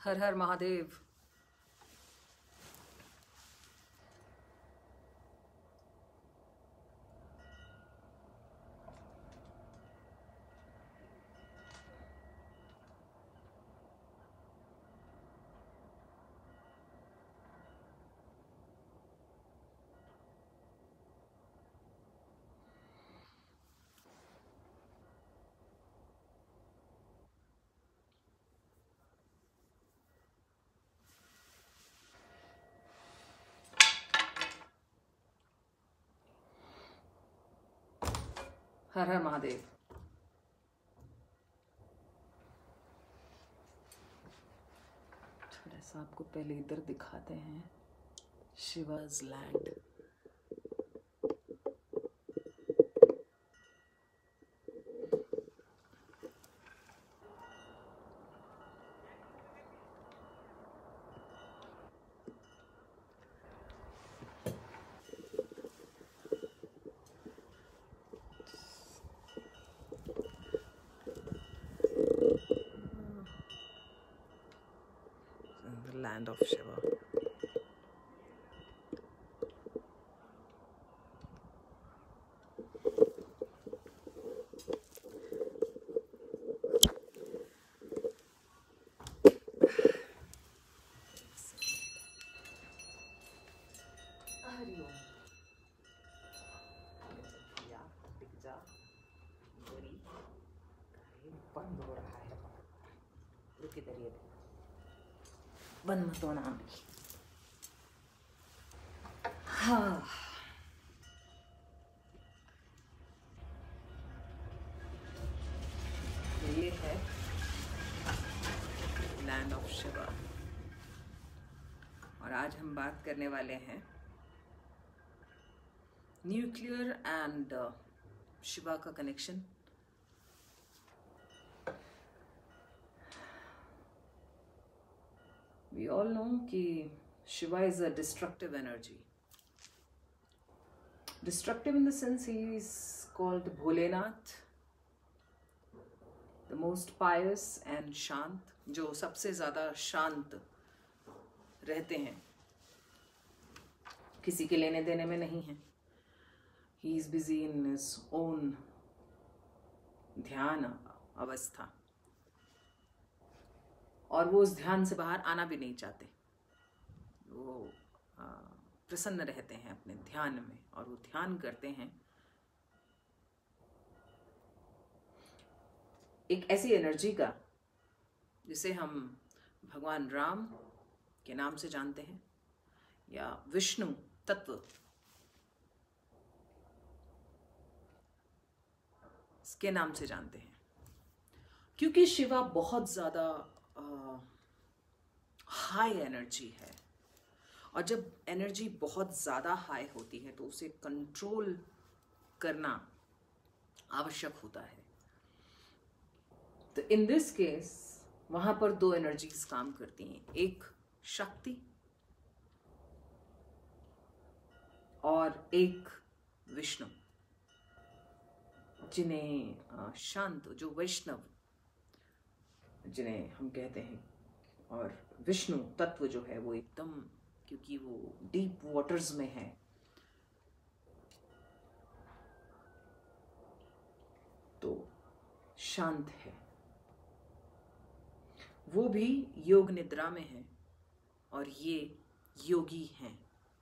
हर हर महादेव। हर हर महादेव। थोड़ा सा आपको पहले इधर दिखाते हैं, Shiva's land. The land of Shiva. बंद हो रहा है, रुक इधर, ये बंद मत होना अभी। हाँ, ये है लैंड ऑफ शिवा और आज हम बात करने वाले हैं न्यूक्लियर एंड शिवा का कनेक्शन। We all know कि Shiva is a destructive energy. Destructive in the sense he is called Bholenath, the most pious and शांत, जो सबसे ज़्यादा शांत रहते हैं, किसी के लेने देने में नहीं है। He is busy in his own ध्यान अवस्था और वो उस ध्यान से बाहर आना भी नहीं चाहते। वो प्रसन्न रहते हैं अपने ध्यान में और वो ध्यान करते हैं। एक ऐसी एनर्जी का जिसे हम भगवान राम के नाम से जानते हैं या विष्णु तत्व के नाम से जानते हैं, क्योंकि शिवा बहुत ज़्यादा हाई एनर्जी है और जब एनर्जी बहुत ज़्यादा हाई होती है तो उसे कंट्रोल करना आवश्यक होता है। तो इन दिस केस वहाँ पर दो एनर्जीज काम करती हैं, एक शक्ति और एक विष्णु, जिन्हें शांत, जो वैष्णव जिन्हें हम कहते हैं। और विष्णु तत्व जो है वो एकदम, क्योंकि वो डीप वाटर्स में है, तो शांत है। वो भी योग निद्रा में है और ये योगी हैं,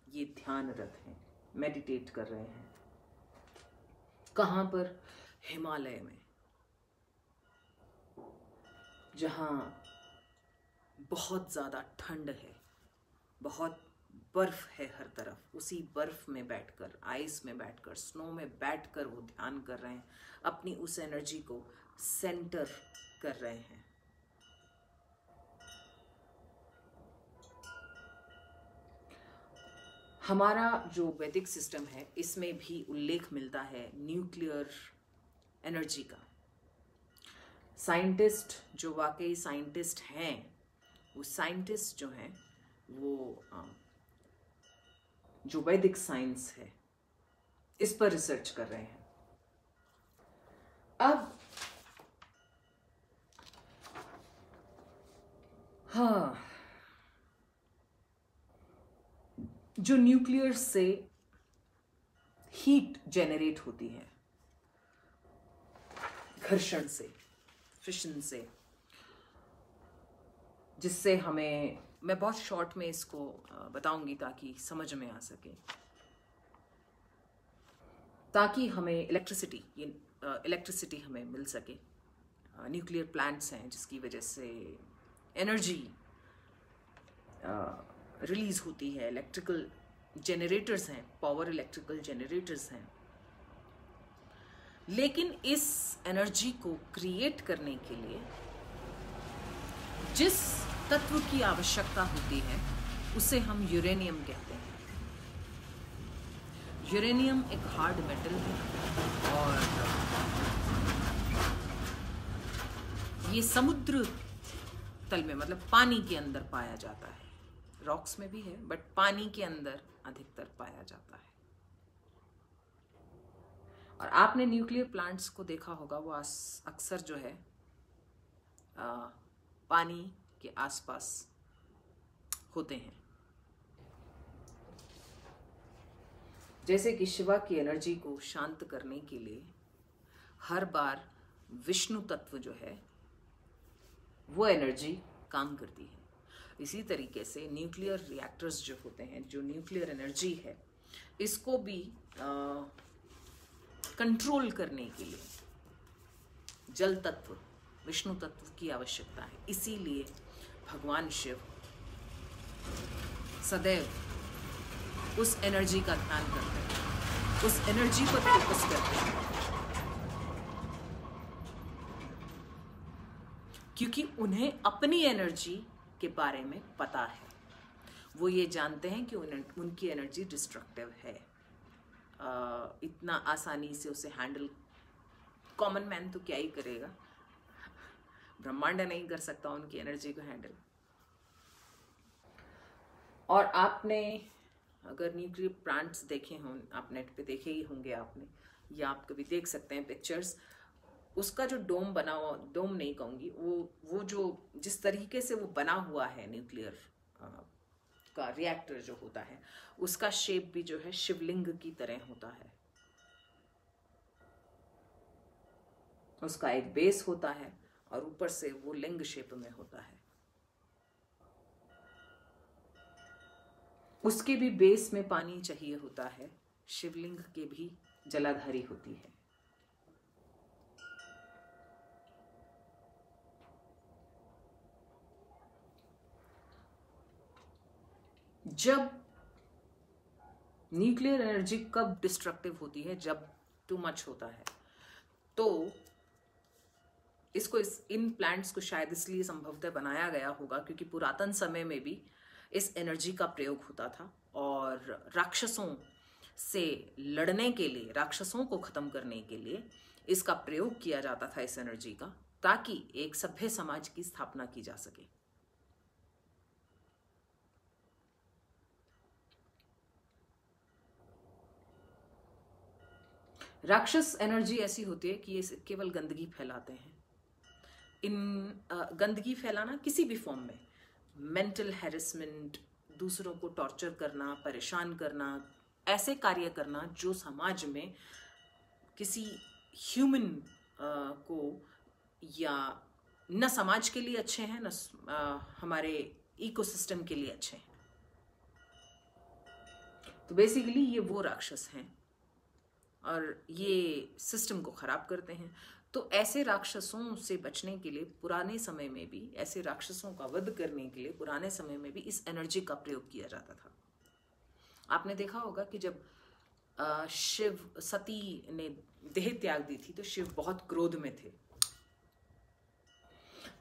ये ध्यानरत हैं, मेडिटेट कर रहे हैं। कहाँ पर? हिमालय में, जहाँ बहुत ज़्यादा ठंड है, बहुत बर्फ है हर तरफ। उसी बर्फ में बैठकर, आइस में बैठकर, स्नो में बैठकर वो ध्यान कर रहे हैं, अपनी उस एनर्जी को सेंटर कर रहे हैं। हमारा जो वैदिक सिस्टम है इसमें भी उल्लेख मिलता है न्यूक्लियर एनर्जी का। साइंटिस्ट जो वाकई साइंटिस्ट हैं, वो साइंटिस्ट जो हैं वो जो वैदिक साइंस है इस पर रिसर्च कर रहे हैं। अब हाँ, जो न्यूक्लियर से हीट जेनरेट होती है, घर्षण से, फिशन से, जिससे हमें, मैं बहुत शॉर्ट में इसको बताऊंगी ताकि समझ में आ सके, ताकि हमें इलेक्ट्रिसिटी हमें मिल सके। न्यूक्लियर प्लांट्स हैं जिसकी वजह से एनर्जी रिलीज होती है, इलेक्ट्रिकल जनरेटर्स हैं, पावर इलेक्ट्रिकल जनरेटर्स हैं। लेकिन इस एनर्जी को क्रिएट करने के लिए जिस तत्व की आवश्यकता होती है उसे हम यूरेनियम कहते हैं। यूरेनियम एक हार्ड मेटल है और ये समुद्र तल में, मतलब पानी के अंदर पाया जाता है। रॉक्स में भी है बट पानी के अंदर अधिकतर पाया जाता है। और आपने न्यूक्लियर प्लांट्स को देखा होगा, वो अक्सर जो है पानी के आसपास होते हैं। जैसे कि शिवा की एनर्जी को शांत करने के लिए हर बार विष्णु तत्व जो है वो एनर्जी काम करती है। इसी तरीके से न्यूक्लियर रिएक्टर्स जो होते हैं, जो न्यूक्लियर एनर्जी है, इसको भी कंट्रोल करने के लिए जल तत्व, विष्णु तत्व की आवश्यकता है। इसीलिए भगवान शिव सदैव उस एनर्जी का ध्यान करते हैं, उस एनर्जी पर फोकस करते हैं, क्योंकि उन्हें अपनी एनर्जी के बारे में पता है। वो ये जानते हैं कि उनकी एनर्जी डिस्ट्रक्टिव है। इतना आसानी से उसे हैंडल कॉमन मैन तो क्या ही करेगा, ब्रह्मांड नहीं कर सकता उनकी एनर्जी को हैंडल। और आपने अगर न्यूक्लियर प्लांट्स देखे हों, आप नेट पे देखे ही होंगे आपने, या आप कभी देख सकते हैं पिक्चर्स, उसका जो डोम बना हुआ, डोम नहीं कहूँगी, वो जो जिस तरीके से वो बना हुआ है न्यूक्लियर का रिएक्टर जो होता है, उसका शेप भी जो है शिवलिंग की तरह होता है। उसका एक बेस होता है और ऊपर से वो लिंग शेप में होता है। उसके भी बेस में पानी चाहिए होता है, शिवलिंग के भी जलाधारी होती है। जब न्यूक्लियर एनर्जी कब डिस्ट्रक्टिव होती है, जब टू मच होता है, तो इसको इन प्लांट्स को शायद इसलिए संभवतः बनाया गया होगा क्योंकि पुरातन समय में भी इस एनर्जी का प्रयोग होता था और राक्षसों से लड़ने के लिए, राक्षसों को खत्म करने के लिए इसका प्रयोग किया जाता था, इस एनर्जी का, ताकि एक सभ्य समाज की स्थापना की जा सके। राक्षस एनर्जी ऐसी होती है कि ये केवल गंदगी फैलाते हैं। गंदगी फैलाना किसी भी फॉर्म में, मेंटल हैरेसमेंट, दूसरों को टॉर्चर करना, परेशान करना, ऐसे कार्य करना जो समाज में किसी ह्यूमन को या न समाज के लिए अच्छे हैं, न हमारे इकोसिस्टम के लिए अच्छे हैं। तो बेसिकली ये वो राक्षस हैं और ये सिस्टम को खराब करते हैं। तो ऐसे राक्षसों से बचने के लिए पुराने समय में भी, ऐसे राक्षसों का वध करने के लिए पुराने समय में भी इस एनर्जी का प्रयोग किया जाता था। आपने देखा होगा कि जब शिव, सती ने देह त्याग दी थी तो शिव बहुत क्रोध में थे,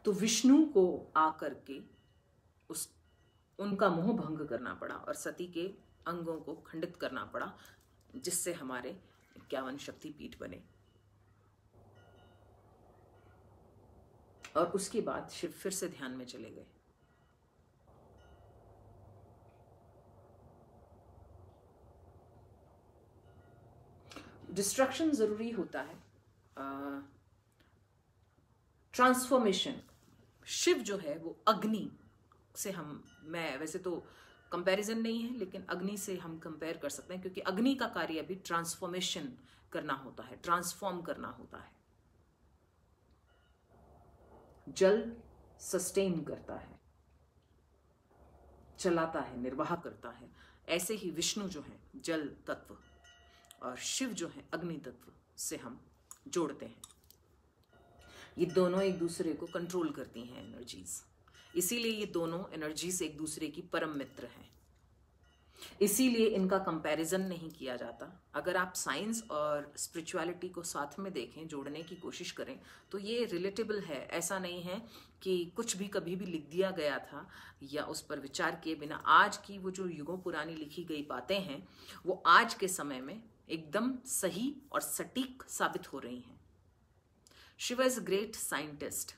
तो विष्णु को आकर के उनका मोह भंग करना पड़ा और सती के अंगों को खंडित करना पड़ा, जिससे हमारे 51 शक्तिपीठ बने। और उसके बाद शिव फिर से ध्यान में चले गए। डिस्ट्रक्शन जरूरी होता है, ट्रांसफॉर्मेशन। शिव जो है वो अग्नि से, मैं वैसे तो कंपैरिजन नहीं है, लेकिन अग्नि से हम कंपेयर कर सकते हैं, क्योंकि अग्नि का कार्य भी ट्रांसफॉर्मेशन करना होता है, ट्रांसफॉर्म करना होता है। जल सस्टेन करता है, चलाता है, निर्वाह करता है। ऐसे ही विष्णु जो है जल तत्व और शिव जो है अग्नि तत्व से हम जोड़ते हैं। ये दोनों एक दूसरे को कंट्रोल करती हैं एनर्जीज, इसीलिए ये दोनों एनर्जीज एक दूसरे की परम मित्र हैं। इसीलिए इनका कंपैरिजन नहीं किया जाता। अगर आप साइंस और स्पिरिचुअलिटी को साथ में देखें, जोड़ने की कोशिश करें, तो ये रिलेटेबल है। ऐसा नहीं है कि कुछ भी कभी भी लिख दिया गया था या उस पर विचार किए बिना आज की वो जो युगों पुरानी लिखी गई बातें हैं वो आज के समय में एकदम सही और सटीक साबित हो रही हैं। Shiv is a great scientist.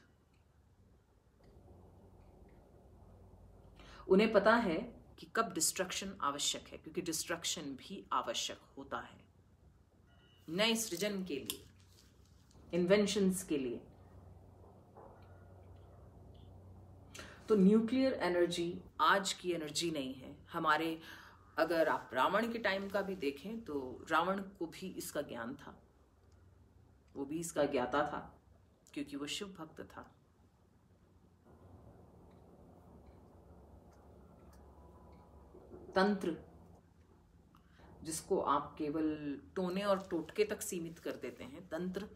उन्हें पता है कि कब डिस्ट्रक्शन आवश्यक है, क्योंकि डिस्ट्रक्शन भी आवश्यक होता है नए सृजन के लिए, इन्वेंशंस के लिए। तो न्यूक्लियर एनर्जी आज की एनर्जी नहीं है हमारे। अगर आप रावण के टाइम का भी देखें तो रावण को भी इसका ज्ञान था, वो भी इसका ज्ञाता था, क्योंकि वो शिव भक्त था। तंत्र जिसको आप केवल टोने और टोटके तक सीमित कर देते हैं, तंत्र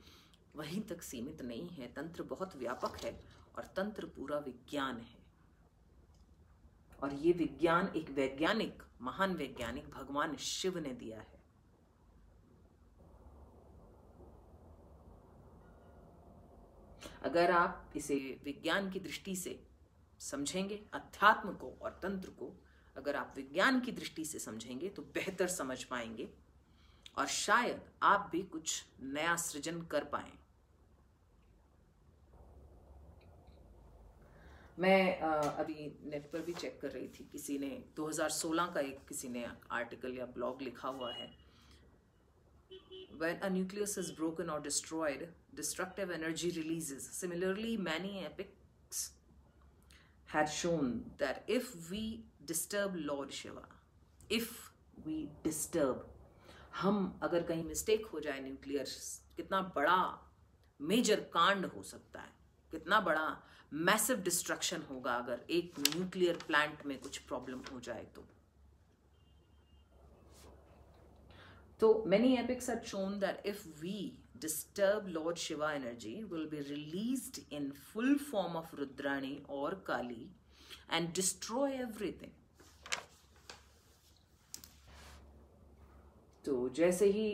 वहीं तक सीमित नहीं है। तंत्र बहुत व्यापक है और तंत्र पूरा विज्ञान है। और ये विज्ञान एक वैज्ञानिक, महान वैज्ञानिक भगवान शिव ने दिया है। अगर आप इसे विज्ञान की दृष्टि से समझेंगे, अध्यात्म को और तंत्र को अगर आप विज्ञान की दृष्टि से समझेंगे तो बेहतर समझ पाएंगे और शायद आप भी कुछ नया सृजन कर पाएं। मैं अभी नेट पर भी चेक कर रही थी, किसी ने 2016 का एक किसी ने आर्टिकल या ब्लॉग लिखा हुआ है। When a nucleus is broken or destroyed, destructive energy releases. Similarly, many epics had shown that if we disturb Lord Shiva, if we disturb, हम अगर कहीं मिस्टेक हो जाए न्यूक्लियर, कितना बड़ा मेजर कांड हो सकता है, कितना बड़ा मैसिव डिस्ट्रक्शन होगा अगर एक न्यूक्लियर प्लांट में कुछ प्रॉब्लम हो जाए तो many epics had shown that if we disturb Lord Shiva energy, will be released in full form of Rudrani or Kali and destroy everything. तो जैसे ही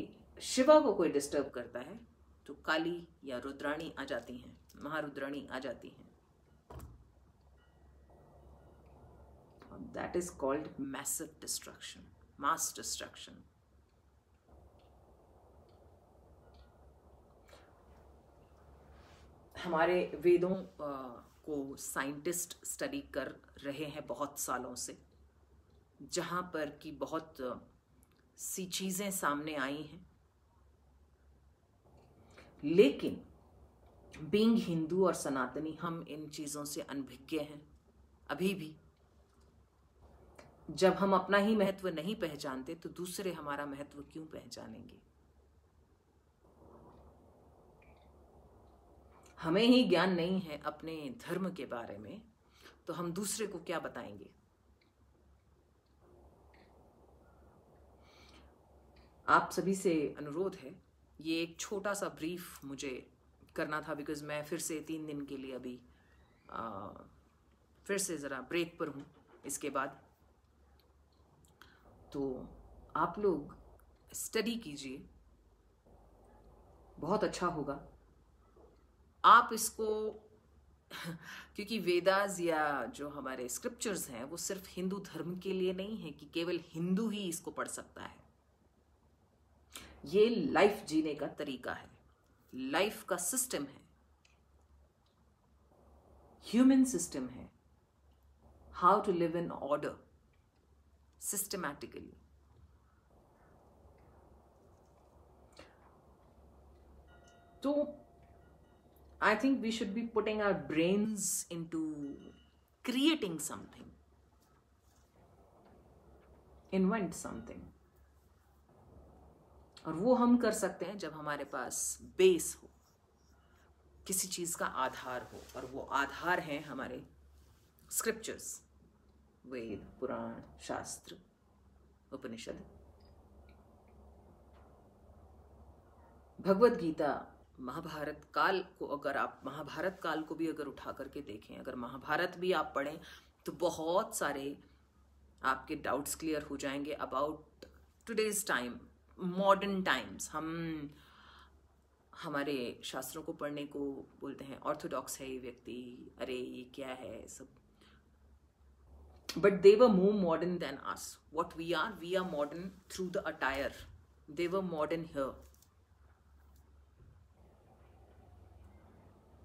शिवा को कोई डिस्टर्ब करता है तो काली या रुद्राणी आ जाती हैं, महारुद्राणी आ जाती हैं। That is called massive destruction, mass destruction. हमारे वेदों को साइंटिस्ट स्टडी कर रहे हैं बहुत सालों से, जहाँ पर कि बहुत सी चीज़ें सामने आई हैं। लेकिन बीइंग हिंदू और सनातनी, हम इन चीज़ों से अनभिज्ञ हैं अभी भी। जब हम अपना ही महत्व नहीं पहचानते तो दूसरे हमारा महत्व क्यों पहचानेंगे? हमें ही ज्ञान नहीं है अपने धर्म के बारे में, तो हम दूसरे को क्या बताएंगे? आप सभी से अनुरोध है, ये एक छोटा सा ब्रीफ मुझे करना था, बिकॉज मैं फिर से 3 दिन के लिए अभी फिर से ज़रा ब्रेक पर हूँ इसके बाद। तो आप लोग स्टडी कीजिए, बहुत अच्छा होगा। आप इसको क्योंकि वेदास या जो हमारे स्क्रिप्चर्स हैं वो सिर्फ हिंदू धर्म के लिए नहीं है कि केवल हिंदू ही इसको पढ़ सकता है। ये लाइफ जीने का तरीका है, लाइफ का सिस्टम है, ह्यूमन सिस्टम है, how to live in order systematically. तो I think we should be putting our brains into creating something. Invent something. और वो हम कर सकते हैं जब हमारे पास बेस हो, किसी चीज का आधार हो, और वो आधार है हमारे स्क्रिप्चर्स, वेद, पुराण, शास्त्र, उपनिषद। भगवत गीता, महाभारत काल को, अगर आप महाभारत काल को भी अगर उठा करके देखें, अगर महाभारत भी आप पढ़ें, तो बहुत सारे आपके डाउट्स क्लियर हो जाएंगे about today's time, modern times. हम हमारे शास्त्रों को पढ़ने को बोलते हैं ऑर्थोडॉक्स है ये व्यक्ति, अरे ये क्या है सब, but they were more modern than us. What we are modern through the attire, they were modern here.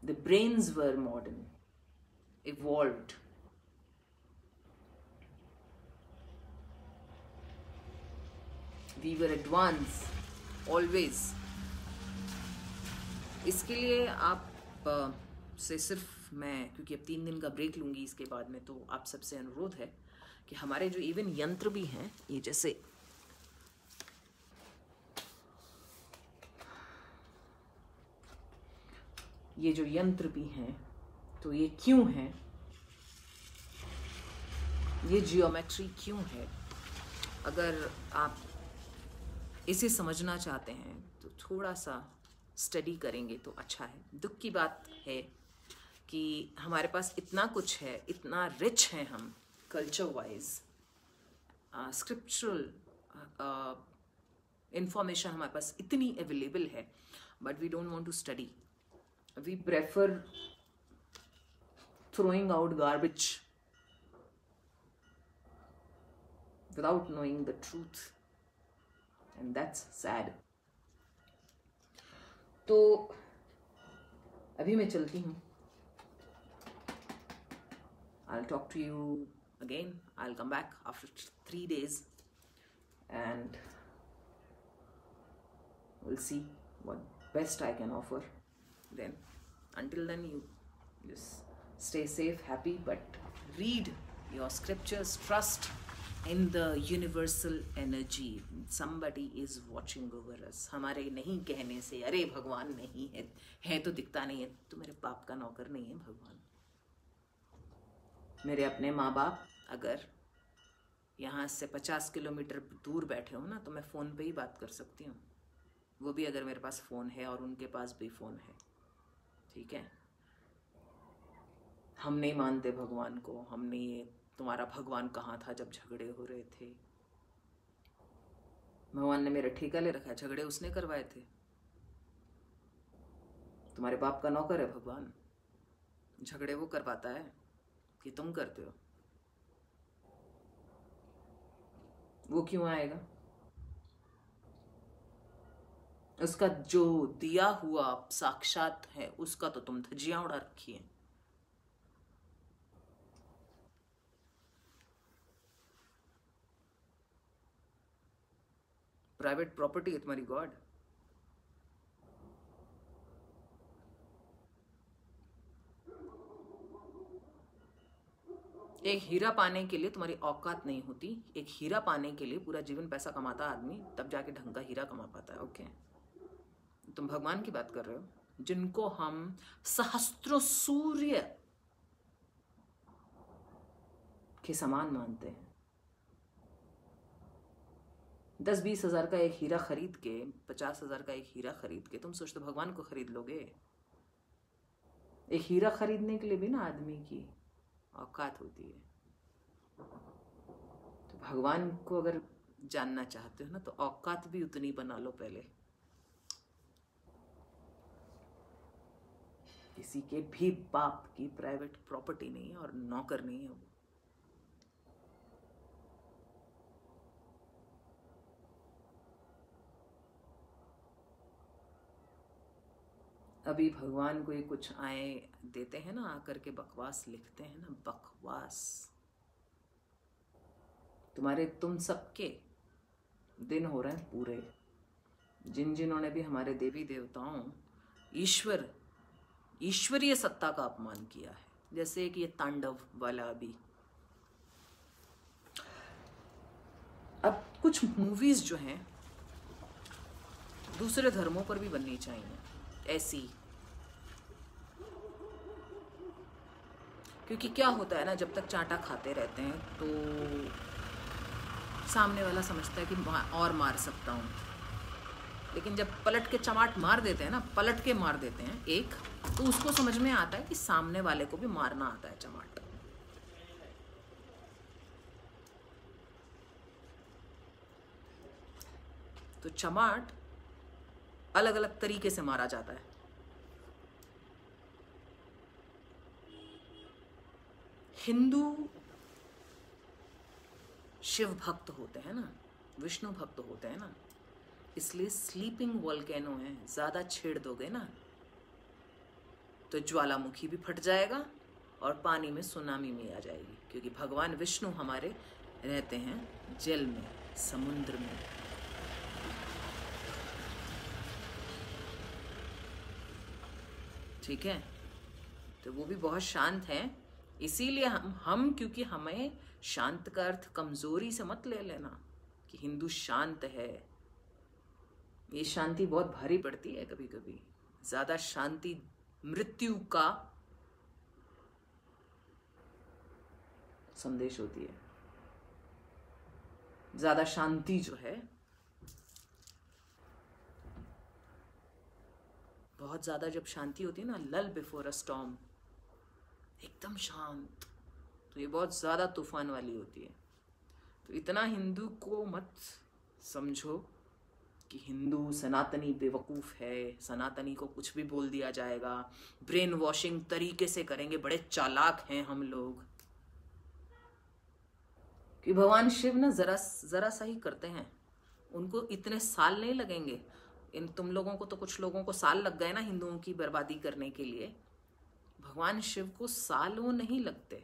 The brains were modern, evolved. We were advanced, always. इसके लिए आप से सिर्फ मैं, क्योंकि अब 3 दिन का ब्रेक लूँगी इसके बाद में, तो आप सबसे अनुरोध है कि हमारे जो इवन यंत्र भी हैं, ये जैसे ये जो यंत्र भी हैं, तो ये क्यों है, ये जियोमेट्री क्यों है, अगर आप इसे समझना चाहते हैं तो थोड़ा सा स्टडी करेंगे तो अच्छा है। दुख की बात है कि हमारे पास इतना कुछ है, इतना रिच है हम कल्चर वाइज, स्क्रिप्चुरल इंफॉर्मेशन हमारे पास इतनी अवेलेबल है, but we don't want to study. We prefer throwing out garbage without knowing the truth, and that's sad. तो अभी मैं चलती हूँ। I'll talk to you again. I'll come back after 3 days and we'll see what best I can offer. Then until then, you just stay safe, happy, but read your scriptures, trust in the universal energy. Somebody is watching over us. हमारे नहीं कहने से, अरे भगवान नहीं है तो दिखता नहीं है, तो मेरे बाप का नौकर नहीं है भगवान। मेरे अपने माँ बाप अगर यहाँ से 50 किलोमीटर दूर बैठे हो ना, तो मैं फ़ोन पे ही बात कर सकती हूँ, वो भी अगर मेरे पास फ़ोन है और उनके पास भी फ़ोन है, ठीक है। हम नहीं मानते भगवान को, हम नहीं, तुम्हारा भगवान कहाँ था जब झगड़े हो रहे थे? भगवान ने मेरा ठेका ले रखा है, झगड़े उसने करवाए थे। तुम्हारे बाप का नौकर है भगवान, झगड़े वो करवाता है कि तुम करते हो? वो क्यों आएगा? उसका जो दिया हुआ साक्षात है, उसका तो तुम धज्जियां उड़ा रखी है। प्राइवेट प्रॉपर्टी है तुम्हारी गॉड। एक हीरा पाने के लिए तुम्हारी औकात नहीं होती। एक हीरा पाने के लिए पूरा जीवन पैसा कमाता आदमी, तब जाके ढंग का हीरा कमा पाता है। ओके, तुम भगवान की बात कर रहे हो, जिनको हम सहस्त्रों सूर्य के समान मानते हैं। 10-20 हजार का एक हीरा खरीद के, 50 हजार का एक हीरा खरीद के तुम सोचते भगवान को खरीद लोगे? एक हीरा खरीदने के लिए भी ना आदमी की औकात होती है। तो भगवान को अगर जानना चाहते हो ना, तो औकात भी उतनी बना लो पहले। किसी के भी बाप की प्राइवेट प्रॉपर्टी नहीं है और नौकर नहीं है वो। अभी भगवान को ये कुछ आए देते हैं ना, आकर के बकवास लिखते हैं ना, बकवास। तुम सबके दिन हो रहे हैं पूरे, जिन्होंने भी हमारे देवी देवताओं, ईश्वरीय सत्ता का अपमान किया है, जैसे कि ये तांडव वाला अभी अब कुछ मूवीज जो हैं दूसरे धर्मों पर भी बननी चाहिए ऐसी, क्योंकि क्या होता है ना, जब तक चांटा खाते रहते हैं तो सामने वाला समझता है कि और मार सकता हूँ, लेकिन जब पलट के चमाट मार देते हैं ना, पलट के मार देते हैं एक, तो उसको समझ में आता है कि सामने वाले को भी मारना आता है चमाट। तो चमाट अलग अलग तरीके से मारा जाता है। हिंदू शिव भक्त होते हैं ना, विष्णु भक्त होते हैं ना, इसलिए स्लीपिंग वोल्केनो है, ज्यादा छेड़ दोगे ना तो ज्वालामुखी भी फट जाएगा और पानी में सुनामी में आ जाएगी, क्योंकि भगवान विष्णु हमारे रहते हैं जल में, समुद्र में। ठीक है, तो वो भी बहुत शांत हैं, इसीलिए हम क्योंकि हमें शांत का अर्थ कमजोरी से मत ले लेना कि हिंदू शांत है। ये शांति बहुत भारी पड़ती है, कभी कभी ज्यादा शांति मृत्यु का संदेश होती है। ज्यादा शांति जो है, बहुत ज्यादा जब शांति होती है ना, लल बिफोर अ स्टॉर्म, एकदम शांत, तो ये बहुत ज्यादा तूफान वाली होती है। तो इतना हिंदू को मत समझो कि हिंदू सनातनी बेवकूफ है, सनातनी को कुछ भी बोल दिया जाएगा, ब्रेन वॉशिंग तरीके से करेंगे, बड़े चालाक हैं हम लोग। कि भगवान शिव ना जरा सा ही करते हैं, उनको इतने साल नहीं लगेंगे। इन तुम लोगों को तो, कुछ लोगों को साल लग गए ना हिंदुओं की बर्बादी करने के लिए, भगवान शिव को सालों नहीं लगते।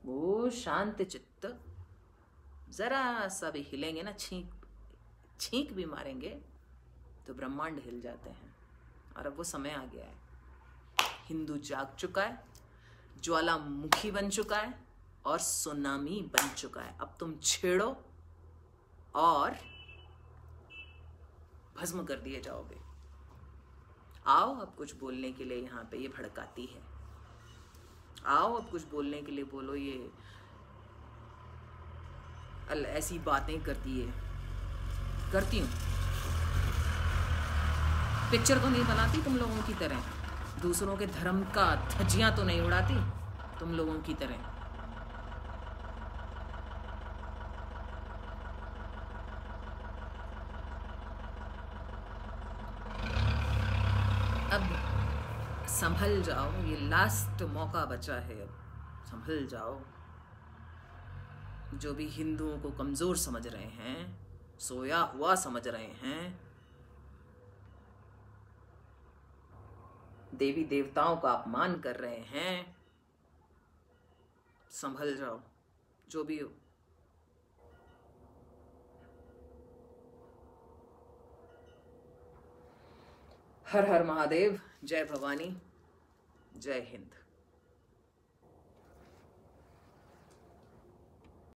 वो शांत चित्त, जरा सा भी हिलेंगे ना, छींक भी मारेंगे तो ब्रह्मांड हिल जाते हैं। और अब वो समय आ गया है, हिंदू जाग चुका है, ज्वालामुखी बन चुका है और सुनामी बन चुका है। अब तुम छेड़ो और भस्म कर दिए जाओगे। आओ अब कुछ बोलने के लिए, यहाँ पे ये भड़काती है, आओ अब कुछ बोलने के लिए बोलो, ये ऐसी बातें करती है। करती हूँ, पिक्चर तो नहीं बनाती तुम लोगों की तरह, दूसरों के धर्म का धज्जियां तो नहीं उड़ाती तुम लोगों की तरह। अब संभल जाओ, ये लास्ट मौका बचा है, अब संभल जाओ। जो भी हिंदुओं को कमजोर समझ रहे हैं, सोया हुआ समझ रहे हैं, देवी देवताओं का अपमान कर रहे हैं, संभल जाओ, जो भी हो। हर हर महादेव, जय भवानी, जय हिंद।